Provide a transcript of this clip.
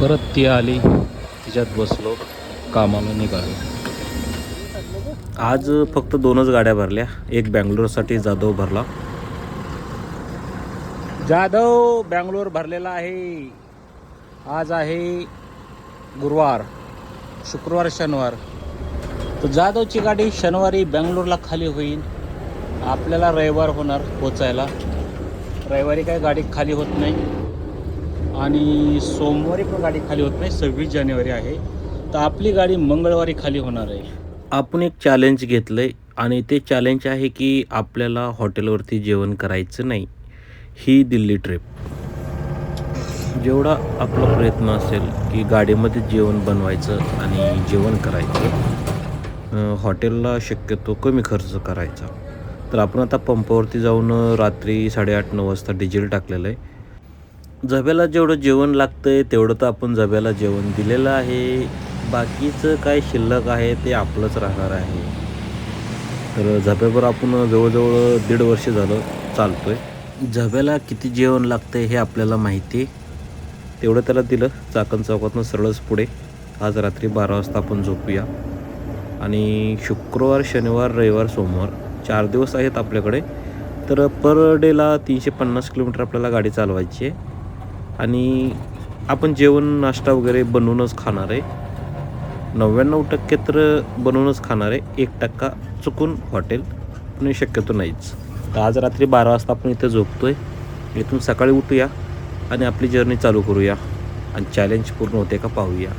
परत ती आली, तिच्यात बसलो, कामाला निघालो. आज फक्त 2च गाड्या भरल्या. एक बँगलोरसाठी जाधव भरला. जाधव बँगलोर भरलेला आहे. आज आहे गुरुवार, शुक्रवार, शनिवार. तर जाधवची गाडी शनिवारी बँगलोरला खाली होईल. आपल्याला रविवार होणार पोचायला. रविवारी काय गाडी खाली होत नाही आणि सोमवारी पण गाडी खाली होत नाही. 26 जानेवारी आहे, तर आपली गाडी मंगळवारी खाली होणार आहे. आपण एक चॅलेंज घेतलं आहे आणि ते चॅलेंज आहे की आपल्याला हॉटेलवरती जेवण करायचं नाही. ही दिल्ली ट्रिप. जेवढा आपला प्रयत्न असेल की गाडीमध्ये जेवण बनवायचं आणि जेवण करायचं, हॉटेलला शक्यतो कमी खर्च करायचा. तर आपण आता पंपावरती जाऊन रात्री 8:30-9 वाजता डिझेल टाकलेलं आहे. झब्याला जेवढं जेवण लागतं आहे तेवढं तर आपण झब्याला जेवण दिलेलं आहे. बाकीचं काय शिल्लक आहे ते आपलंच राहणार आहे. तर झब्यावर आपण जवळजवळ 1.5 वर्ष झालं चालतो आहे. झब्याला किती जेवण लागतं आहे हे आपल्याला माहिती आहे. तेवढं त्याला दिलं. चाकण चौकातनं सरळच पुढे. आज रात्री 12 वाजता आपण झोपूया. आणि शुक्रवार, शनिवार, रविवार, सोमवार 4 दिवस आहेत आपल्याकडे. तर पर डेला 350 किलोमीटर आपल्याला गाडी चालवायची आहे. आणि आपण जेवण नाश्ता वगैरे बनवूनच खाणार आहे. 99% तर बनवूनच खाणार आहे. 1% चुकून हॉटेल पण शक्यतो नाहीच. तर आज रात्री 12 वाजता आपण इथं झोपतो आहे. इथून सकाळी उठूया आणि आपली जर्नी चालू करूया आणि चॅलेंज पूर्ण होते का पाहूया.